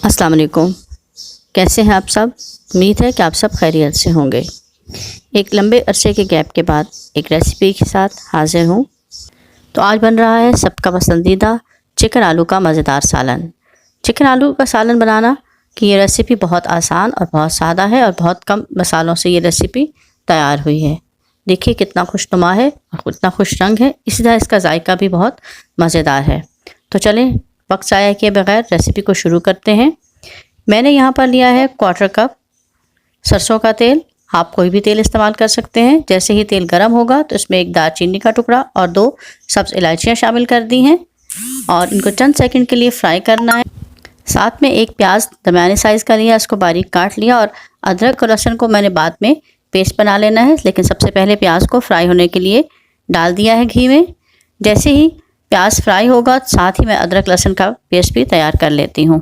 अस्सलाम वालेकुम। कैसे हैं आप सब? उम्मीद है कि आप सब खैरियत से होंगे। एक लंबे अरसे के गैप के बाद एक रेसिपी के साथ हाज़िर हूँ। तो आज बन रहा है सबका पसंदीदा चिकन आलू का मज़ेदार सालन। चिकन आलू का सालन बनाना की ये रेसिपी बहुत आसान और बहुत सादा है और बहुत कम मसालों से ये रेसिपी तैयार हुई है। देखिए कितना खुशनुमा है और कितना खुश रंग है, इसी तरह इसका जायका भी बहुत मज़ेदार है। तो चलें वक्त ज़ाया किए बगैर रेसिपी को शुरू करते हैं। मैंने यहाँ पर लिया है 1/4 कप सरसों का तेल। आप कोई भी तेल इस्तेमाल कर सकते हैं। जैसे ही तेल गर्म होगा तो इसमें एक दालचीनी का टुकड़ा और 2 सब्ज़ इलायचियाँ शामिल कर दी हैं और इनको चंद सेकंड के लिए फ्राई करना है। साथ में एक प्याज दरमियाने साइज़ का लिया, इसको बारीक काट लिया और अदरक और लहसुन को मैंने बाद में पेस्ट बना लेना है, लेकिन सबसे पहले प्याज को फ्राई होने के लिए डाल दिया है घी में। जैसे ही प्याज फ्राई होगा साथ ही मैं अदरक लहसुन का पेस्ट भी तैयार कर लेती हूँ।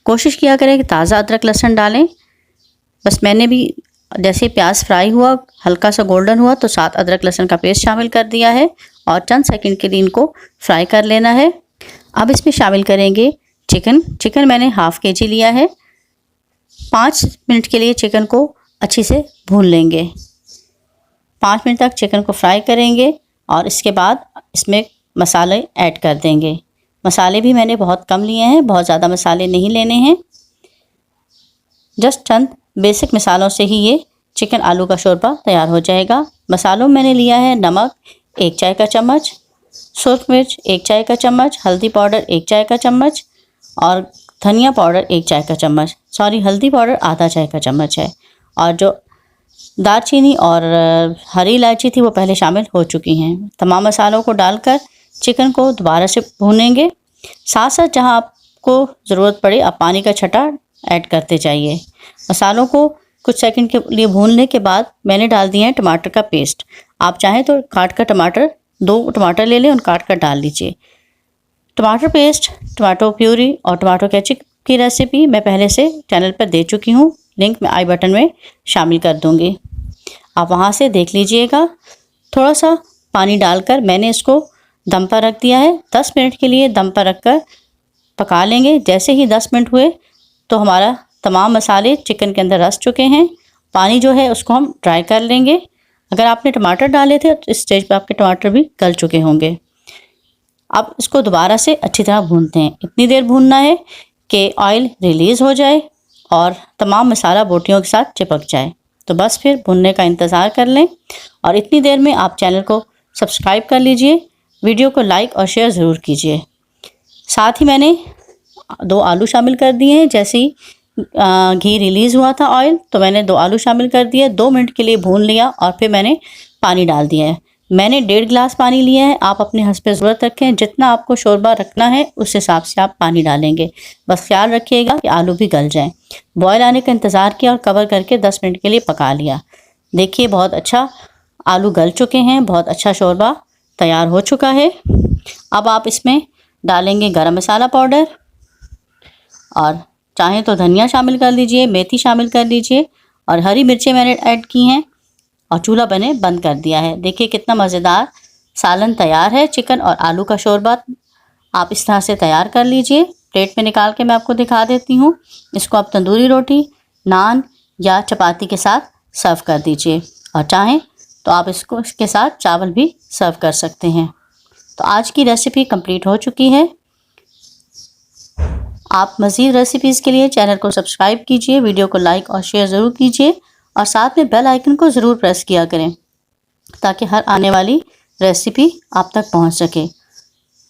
कोशिश किया करें कि ताज़ा अदरक लहसुन डालें। बस मैंने भी जैसे प्याज फ्राई हुआ, हल्का सा गोल्डन हुआ तो साथ अदरक लहसुन का पेस्ट शामिल कर दिया है और चंद सेकंड के लिए इनको फ्राई कर लेना है। अब इसमें शामिल करेंगे चिकन मैंने हाफ़ kg लिया है। 5 मिनट के लिए चिकन को अच्छी से भून लेंगे। 5 मिनट तक चिकन को फ्राई करेंगे और इसके बाद इसमें मसाले ऐड कर देंगे। मसाले भी मैंने बहुत कम लिए हैं, बहुत ज़्यादा मसाले नहीं लेने हैं। जस्ट चंद बेसिक मसालों से ही ये चिकन आलू का शोरबा तैयार हो जाएगा। मसालों में मैंने लिया है नमक 1 चाय का चम्मच, सुर्ख मिर्च 1 चाय का चम्मच, हल्दी पाउडर 1 चाय का चम्मच और धनिया पाउडर 1 चाय का चम्मच। सॉरी, हल्दी पाउडर आधा चाय का चम्मच है। और जो दालचीनी और हरी इलायची थी वो पहले शामिल हो चुकी हैं। तमाम मसालों को डालकर चिकन को दोबारा से भूनेंगे। साथ साथ जहां आपको ज़रूरत पड़े आप पानी का छटा ऐड करते जाइए। मसालों को कुछ सेकंड के लिए भूनने के बाद मैंने डाल दिया है टमाटर का पेस्ट। आप चाहें तो काट कर टमाटर 2 टमाटर ले लें और काट कर डाल लीजिए। टमाटर पेस्ट, टमाटो प्यूरी और टमाटो केचप की रेसिपी मैं पहले से चैनल पर दे चुकी हूँ। लिंक मैं आई बटन में शामिल कर दूँगी, आप वहाँ से देख लीजिएगा। थोड़ा सा पानी डालकर मैंने इसको दम पर रख दिया है। 10 मिनट के लिए दम पर रखकर पका लेंगे। जैसे ही 10 मिनट हुए तो हमारा तमाम मसाले चिकन के अंदर रस चुके हैं। पानी जो है उसको हम ड्राई कर लेंगे। अगर आपने टमाटर डाले थे तो इस स्टेज पर आपके टमाटर भी गल चुके होंगे। अब इसको दोबारा से अच्छी तरह भूनते हैं। इतनी देर भूनना है कि ऑयल रिलीज़ हो जाए और तमाम मसाला बोटियों के साथ चिपक जाए। तो बस फिर भुनने का इंतज़ार कर लें और इतनी देर में आप चैनल को सब्सक्राइब कर लीजिए, वीडियो को लाइक और शेयर ज़रूर कीजिए। साथ ही मैंने 2 आलू शामिल कर दिए हैं। जैसे ही घी रिलीज़ हुआ था ऑयल तो मैंने 2 आलू शामिल कर दिए, 2 मिनट के लिए भून लिया और फिर मैंने पानी डाल दिया है। मैंने 1.5 गिलास पानी लिया है। आप अपने हस्ब ज़रूरत रखें, जितना आपको शोरबा रखना है उस हिसाब से आप पानी डालेंगे। बस ख्याल रखिएगा कि आलू भी गल जाएं। बॉयल आने का इंतज़ार किया और कवर करके 10 मिनट के लिए पका लिया। देखिए बहुत अच्छा आलू गल चुके हैं, बहुत अच्छा शोरबा तैयार हो चुका है। अब आप इसमें डालेंगे गरम मसाला पाउडर और चाहें तो धनिया शामिल कर लीजिए, मेथी शामिल कर लीजिए और हरी मिर्चें मैंने ऐड की हैं और चूल्हा मैंने बंद कर दिया है। देखिए कितना मज़ेदार सालन तैयार है। चिकन और आलू का शोरबा आप इस तरह से तैयार कर लीजिए। प्लेट में निकाल के मैं आपको दिखा देती हूँ। इसको आप तंदूरी रोटी, नान या चपाती के साथ सर्व कर दीजिए और चाहें तो आप इसके साथ चावल भी सर्व कर सकते हैं। तो आज की रेसिपी कंप्लीट हो चुकी है। आप मज़ीद रेसिपीज़ के लिए चैनल को सब्सक्राइब कीजिए, वीडियो को लाइक और शेयर ज़रूर कीजिए और साथ में बेल आइकन को ज़रूर प्रेस किया करें ताकि हर आने वाली रेसिपी आप तक पहुंच सके।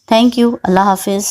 Thank you. अल्लाह हाफिज़।